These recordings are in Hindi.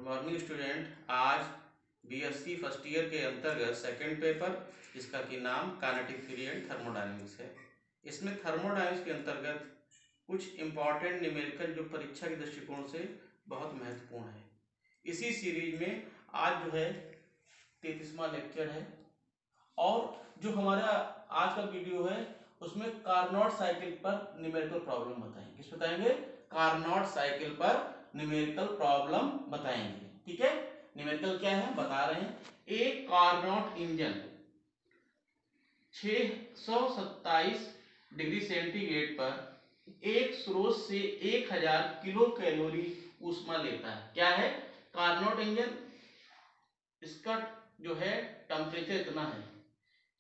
Good morning student. आज बीएससी फर्स्ट ईयर के अंतर्गत सेकंड पेपर जिसका कि नाम काइनेटिक थ्योरी एंड थर्मोडायनेमिक्स है। इसमें थर्मोडायनेमिक्स के अंतर्गत कुछ इंपॉर्टेंट न्यूमेरिकल जो परीक्षा के दृष्टिकोण से बहुत महत्वपूर्ण है। इसी सीरीज में आज जो है 33वां लेक्चर है और जो हमारा आज का वीडियो है उसमें कार्नोट साइकिल पर न्यूमेरिकल प्रॉब्लम बताएंगे। किस बताएंगे? कार्नोट साइकिल पर न्यूमेरिकल प्रॉब्लम बताएंगे। ठीक है, न्यूमेरिकल क्या है बता रहे हैं। एक कार्नोट इंजन 627 डिग्री सेंटीग्रेड पर एक स्रोत से 1000 किलो कैलोरी ऊष्मा लेता है। क्या है? कार्नोट इंजन, इसका जो है टेम्परेचर इतना है,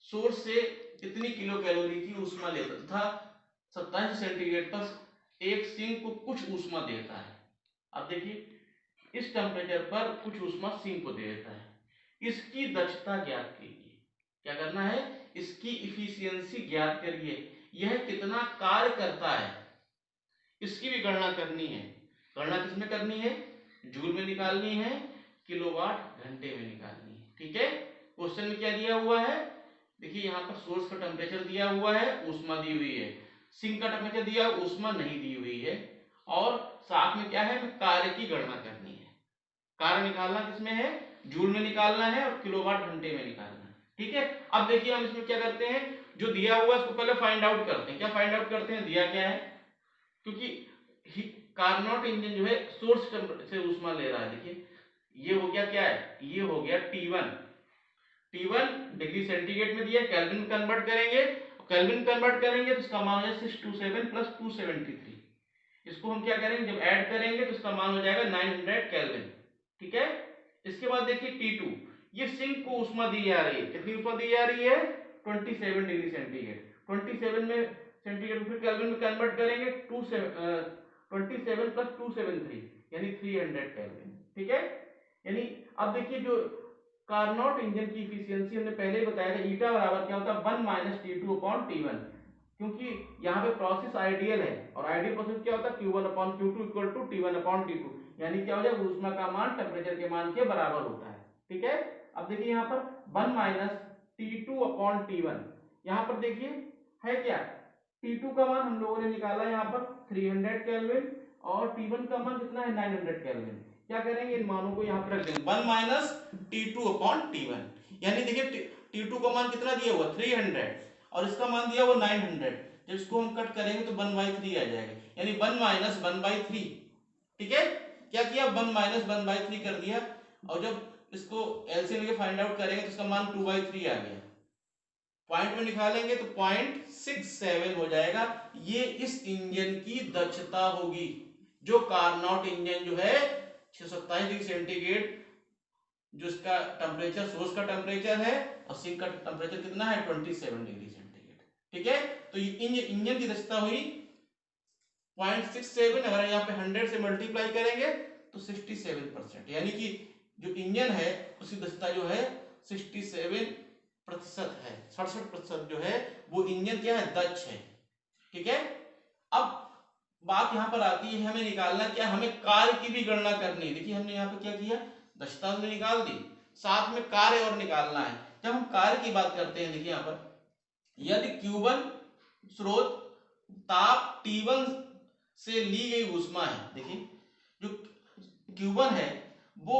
सोर्स से इतनी किलो कैलोरी की ऊष्मा लेता था। 27 सेंटीग्रेड पर एक सिंक को कुछ ऊष्मा देता है। अब देखिए इस टेम्परेचर पर कुछ ऊष्मा सिंक को दे देता है। इसकी दक्षता ज्ञात कीजिए। क्या करना है? इसकी इफिशियंसी ज्ञात करिए। यह कितना कार्य करता है इसकी भी गणना करनी है। गणना किसमें करनी है? जूल में निकालनी है, किलोवाट घंटे में निकालनी है। ठीक है, क्वेश्चन में क्या दिया हुआ है? देखिए यहाँ पर सोर्स का टेम्परेचर दिया हुआ है, ऊष्मा दी हुई है। सिंक का टेम्परेचर दिया, ऊष्मा नहीं दी हुई है। और साथ में क्या है? कार्य की गणना करनी है। कार्य निकालना किसमें है? जूल में निकालना है और किलोवाट घंटे में निकालना है। ठीक है, अब देखिए हम इसमें क्या करते हैं, जो दिया हुआ है उसको पहले फाइंड आउट करते हैं। क्या फाइंड आउट करते हैं? दिया क्या है, क्योंकि कार्नोट इंजन जो है सोर्स से ऊष्मा ले रहा है। देखिए ये हो गया, क्या है? ये हो गया T1। T1 डिग्री सेंटीग्रेड में दिया, केल्विन में कन्वर्ट करेंगे। केल्विन कन्वर्ट करेंगे तो इसका मान हो जाएगा 627 प्लस 273। इसको हम क्या करेंगे, जब ऐड करेंगे तो इसका मान हो जाएगा 900 केल्विन। ठीक है, इसके बाद देखिए T2, ये सिंक को ऊष्मा दी जा रही है। कितनी ऊष्मा दी जा रही है? 27 डिग्री सेंटीग्रेड। 27 में सेंटीग्रेड फिर केल्विन में कन्वर्ट करेंगे, 27 प्लस 273 यानी 300 केल्विन। ठीक है, यानी अब देखिए जो कार्नोट इंजन की इफिशियंसी हमने पहले ही बताया था, ईटा बराबर क्या होता है? 1 माइनस T2 अपॉन T1। क्योंकि यहाँ पे प्रोसेस आइडियल है और आइडियल प्रोसेस क्या होता है? Q1 upon Q2 equal to T1 upon T2, यानी क्या हो जाएगा? ऊष्मा का मान टेम्परेचर के मान के बराबर होता है। ठीक है, अब देखिए यहाँ पर 1 माइनस T2 अपॉन T1, यहाँ पर देखिए है क्या? T2 का मान हम लोगों ने निकाला यहाँ पर 300 केल्विन और T1 का मान कितना है? 900 केल्विन। क्या करेंगे, इन मानों को यहाँ पर रख देंगे। 1 माइनस T2 अपॉन T1, यानी देखिए T2 का मान कितना दिया हुआ? 300 और इसका मान दिया हुआ 900। जब इसको हम कट करेंगे तो 1/3 आ जाएगा, यानी 1 माइनस 1/3। ठीक है, क्या किया? 1 माइनस 1/3 कर दिया और जब इसको एलसीएम लेके फाइंड आउट करेंगे तो इसका मान 2/3 आ गया। पॉइंट में निकालेंगे तो 0.67 हो जाएगा। ये इस इंजन की दक्षता होगी। जो कार्नोट इंजन जो है 627 डिग्री सेंटीग्रेड जो इसका टेम्परेचर, सोर्स का टेम्परेचर है और सिंक का टेम्परेचर कितना है? 27 डिग्री सेंटीग्रेड। ठीक है, तो ये इंजन की दक्षता हुई 0.67। अगर यहाँ पे 100 से मल्टीप्लाई करेंगे तो 67%, यानी कि जो इंजन है उसकी दक्षता जो है 67% है। 67% जो है वो इंजन क्या है? दक्ष है। ठीक है, अब बात यहाँ पर आती है, हमें निकालना क्या? हमें कार्य की भी गणना करनी है। देखिए हमने यहाँ पे क्या किया, दक्षता हमने निकाल दी, साथ में कार्य और निकालना है। जब हम कार्य की बात करते हैं, देखिए यहाँ पर यदि Q1 स्रोत ताप T1 से ली गई ऊष्मा है। देखिए जो Q1 है वो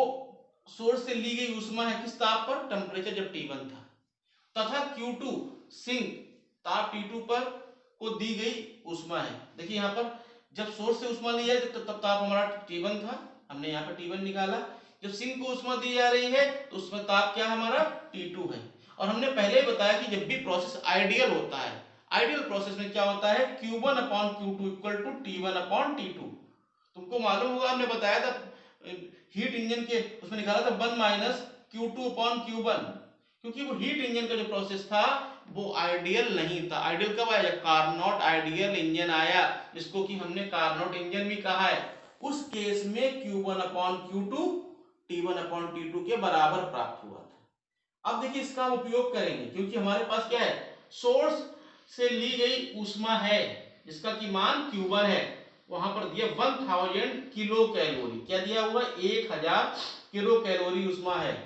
सोर्स से ली गई ऊष्मा है किस ताप पर? टेम्परेचर जब T1 था। तथा Q2 सिंक ताप T2 पर को दी गई ऊष्मा है। देखिए यहाँ पर जब सोर्स से ऊष्मा ली जाए तो तब ताप हमारा T1 था, हमने यहाँ पर T1 निकाला। जब सिंक को ऊष्मा दी जा रही है तो उसमें ताप क्या हमारा? T2 है। और हमने पहले बताया कि जब भी प्रोसेस आइडियल होता है, आइडियल प्रोसेस में क्या होता है? Q1 upon Q2 equal to T1 upon T2। तुमको मालूम होगा, हमने बताया था हीट इंजन के उसमें निकाला था 1 माइनस Q2 अपॉन Q1, क्योंकि वो हीट इंजन का जो प्रोसेस था वो आइडियल नहीं था। आइडियल कब आया? जब कार्नोट आइडियल इंजन आया, जिसको कि हमने कार्नोट इंजन भी कहा है। उस केस में Q1 upon Q2 T1 upon T2 के बराबर प्राप्त हुआ था। अब देखिए इसका हम उपयोग करेंगे, क्योंकि हमारे पास क्या है? सोर्स से ली गई ऊष्मा है जिसका कि मान Q1 है। वहां पर दिया 1000 किलो कैलोरी। क्या दिया हुआ? 1000 किलो कैलोरी ऊष्मा है।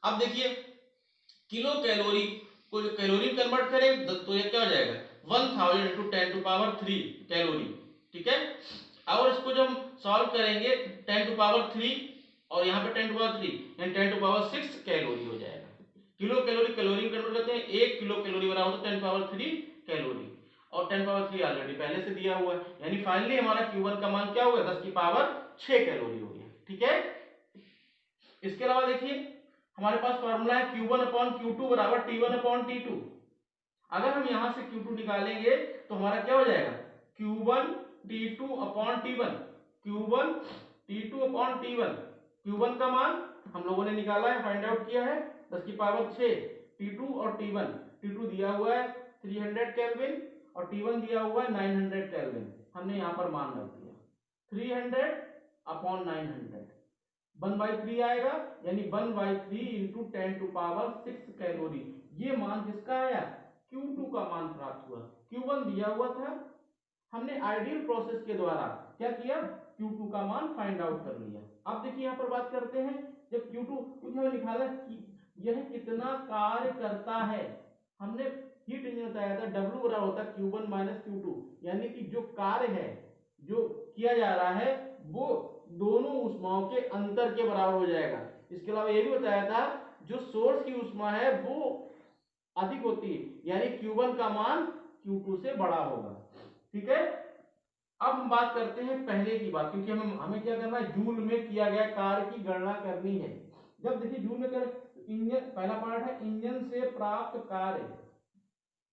अब देखिए किलो कैलोरी को जो कैलोरी में कन्वर्ट करें तो ये क्या हो जाएगा? 1000 इंटू 10⁻³ कैलोरी। ठीक है, और इसको जब हम सॉल्व करेंगे 10⁻³ और यहाँ पे 10⁻³ यानी 10⁻6 कैलोरी हो जाएगा। किलो कैलोरी कैलोरी में कन्वर्ट करते हैं, 1 किलो कैलोरी बराबर होता है 10⁻³ कैलोरी, और 10⁻³ ऑलरेडी पहले से दिया हुआ है, यानी फाइनली हमारा Q1 का मान क्या होगा? 10⁻6 कैलोरी हो गया। ठीक है, इसके अलावा देखिए हमारे पास फॉर्मूला है Q1/Q2 बराबर T1/T2। अगर हम यहां से Q2 निकालेंगे तो हमारा क्या हो जाएगा? Q1 T2/T1, Q1 T2/T1। Q1 का मान हम लोगों ने निकाला है, फाइंड आउट किया है 10⁻6। T2 और T1, T2 दिया हुआ है 300 केल्विन और T1 दिया हुआ है 900 केल्विन। हमने यहाँ पर मान रख दिया 300/900, 1/3 आएगा, यानी 1/3 इंटू 10⁻6 कैलोरी। ये मान किसका आया? Q2 का मान प्राप्त हुआ। Q1 दिया हुआ था, हमने आइडियल प्रोसेस के द्वारा क्या किया? Q2 का मान फाइंड आउट कर लिया। अब देखिए यहाँ पर बात करते हैं, जब Q2 क्योंकि हमें निकाला कि यह कितना कार्य करता है, हमने हीट इंजन बताया था W बराबर होता है Q1 - Q2, यानी कि जो कार्य है जो किया जा रहा है वो दोनों ऊष्माओं के अंतर के बराबर हो जाएगा। इसके अलावा ये भी बताया था जो सोर्स की ऊष्मा है वो अधिक होती है, यानी Q1 का मान Q2 से बड़ा होगा। ठीक है, अब हम बात करते हैं पहले की बात, क्योंकि हमें क्या करना है? जूल में किया गया कार्य की गणना करनी है। जब देखिए जूल में कर इंजन, पहला पार्ट है इंजन से प्राप्त कार्य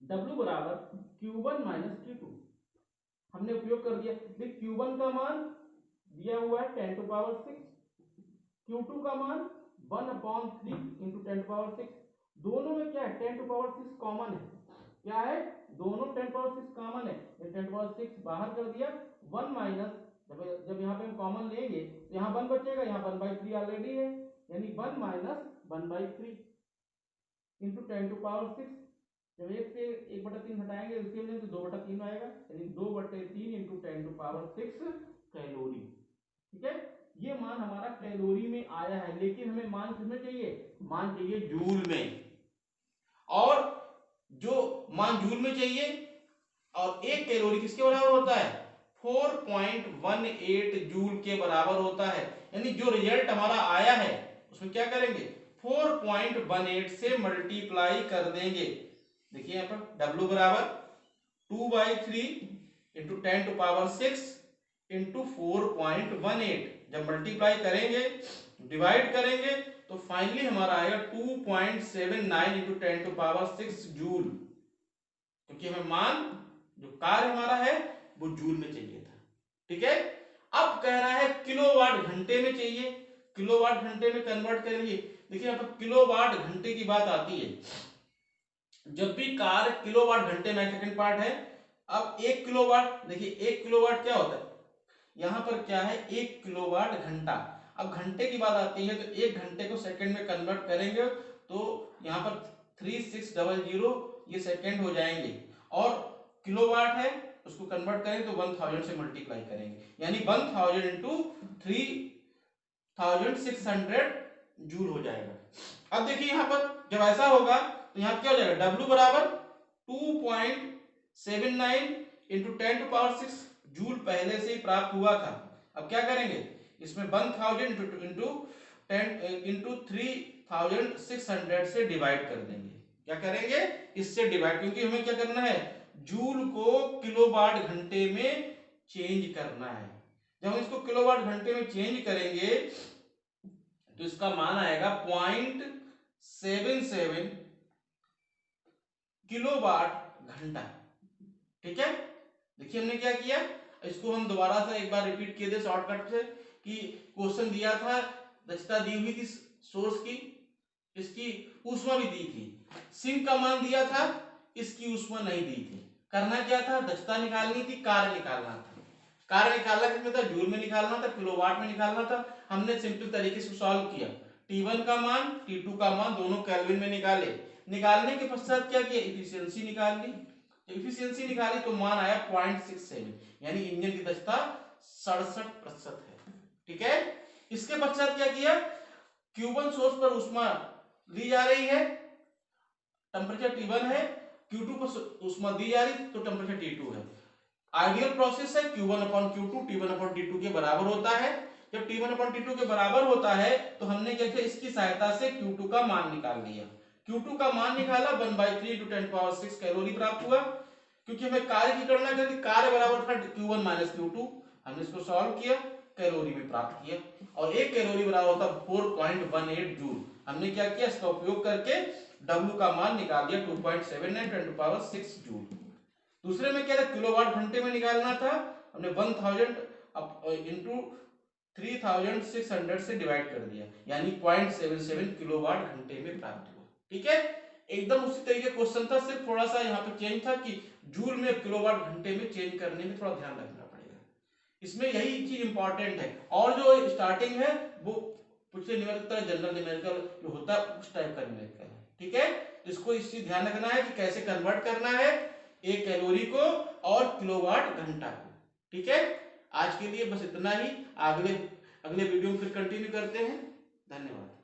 W बराबर Q1 - Q2। हमने उपयोग कर दिया। देखिए Q1 का मान दिया हुआ है 10⁻6, Q2 का मान 1/3 इंटू 10⁻6। दोनों में क्या है? 10⁻6 कॉमन है। क्या है? दोनों 10⁻6 कॉमन है, 10⁻6 बाहर कर दिया, 1 माइनस, जब यहाँ पे हम कॉमन लेंगे तो यहाँ 1 बचेगा, यहाँ 1/3 ऑलरेडी है, यानी 1 माइनस 1/3 इंटू 10⁻6। जब 1 से 1/3 हटाएंगे एलसीएम लेंगे तो 2/3 आएगा, यानी 2/3 इंटू 10⁻6 कैलोरी। ठीक है, ये मान हमारा कैलोरी में आया है, लेकिन हमें मान किसमें चाहिए? मान चाहिए जूल में। और जो मान जूल में चाहिए और 1 कैलोरी किसके बराबर होता है? 4.18 जूल के बराबर होता है। यानी जो रिजल्ट हमारा आया है उसमें क्या करेंगे? 4.18 से मल्टीप्लाई कर देंगे। देखिए यहाँ पर W बराबर 2/3 इंटू 10⁻6 इंटू 4.18, जब मल्टीप्लाई करेंगे डिवाइड करेंगे तो फाइनली हमारा आएगा 2.79 इंटू 10⁻6 जूल, क्योंकि हमें मान जो कार्य हमारा है वो जूल में चाहिए था। ठीक है, अब कह रहा है किलोवाट घंटे में चाहिए, किलोवाट घंटे में कन्वर्ट करेंगे। देखिए यहाँ पर किलोवाट घंटे की बात आती है, जब भी कार्य किलोवाट घंटे में, सेकंड पार्ट है। अब 1 किलोवाट, देखिए 1 किलोवाट क्या होता है? यहाँ पर क्या है? 1 किलोवाट घंटा। अब घंटे की बात आती है तो 1 घंटे को सेकंड में कन्वर्ट करेंगे तो यहाँ पर 3600 ये सेकंड हो जाएंगे, और किलोवाट है उसको कन्वर्ट करेंगे तो 1000 से मल्टीप्लाई करेंगे, यानी 1000 इंटू 3600 जूल हो जाएगा। अब देखिए यहाँ पर जब ऐसा होगा तो यहाँ क्या हो जाएगा? W बराबर 2.79 इंटू 10⁻6 जूल पहले से ही प्राप्त हुआ था। अब क्या करेंगे? इसमें 1000 इंटू 10 इंटू 3600 से डिवाइड कर देंगे। क्या करेंगे? इससे डिवाइड, क्योंकि हमें क्या करना है? जूल को किलोवाट घंटे में चेंज करना है। जब हम इसको किलोवाट घंटे में चेंज करेंगे तो इसका मान आएगा 0.77 किलोवाट घंटा। ठीक है, देखिए हमने क्या किया, इसको हम दोबारा से एक बार रिपीट किए थे शॉर्टकट से, कि क्वेश्चन दिया था, दक्षता दी हुई थी सोर्स की, इसकी ऊष्मा भी दी थी, सिंक का मान दिया था, इसकी ऊष्मा नहीं दी थी। करना क्या था? दक्षता निकालनी थी, कार्य निकालना था। कार्य निकालना किसमें था? जूल में निकालना था, किलोवाट में निकालना था। हमने सिंपल तरीके से सॉल्व किया, T1 का मान T2 का मान दोनों केल्विन में निकाले। निकालने के पश्चात क्या किया? इफिशियंसी निकाल ली। इफिशियंसी निकाली तो मान आया 0.67, यानी इंजन की दक्षता 67% है। ठीक है, इसके पश्चात क्या किया, Q1 सोर्स पर ऊष्मा ली जा रही है, टेम्परेचर T1 है, Q2 पर ऊष्मा दी जा रही तो टेम्परेचर T2 है। आइडियल प्रोसेस है Q1/Q2 T1/T2 के बराबर होता है। जब T1/T2 के बराबर होता है तो हमने क्या किया, इसकी सहायता से Q2 का मान निकाल लिया। Q2 का मान निकाला 1/3 × 10⁻6 कैलोरी प्राप्त हुआ। क्योंकि हमें कार्य की गणना करनी, कार्य बराबर था Q1 - Q2, हमने इसको सॉल्व किया, कैलोरी में प्राप्त किया, और 1 कैलोरी बराबर होता 4.18 जूल। हमने क्या किया, इसका उपयोग करके W का मान निकाल दिया 2.79 × 10⁻6 जूल। दूसरे में क्या था, किलोवाट घंटे में निकालना था, हमने 1000 इंटू 3600 से डिवाइड कर दिया, यानी 0.77 किलोवाट घंटे में प्राप्त हुआ। ठीक है, एकदम उसी तरीके क्वेश्चन था, सिर्फ थोड़ा सा यहाँ पे चेंज था कि जूल में किलोवाट घंटे में चेंज करने में थोड़ा ध्यान रखना पड़ेगा, इसमें यही चीज इंपॉर्टेंट है। और जो स्टार्टिंग है वो पिछले न्यूमेरिकल जनरल न्यूमेरिकल जो होता है उस टाइप का न्यूमेरिकल है। ठीक है, इसको इस चीज ध्यान रखना है कि कैसे कन्वर्ट करना है एक कैलोरी को और किलोवाट घंटा को। ठीक है, आज के लिए बस इतना ही, अगले वीडियो में फिर कंटिन्यू करते हैं। धन्यवाद।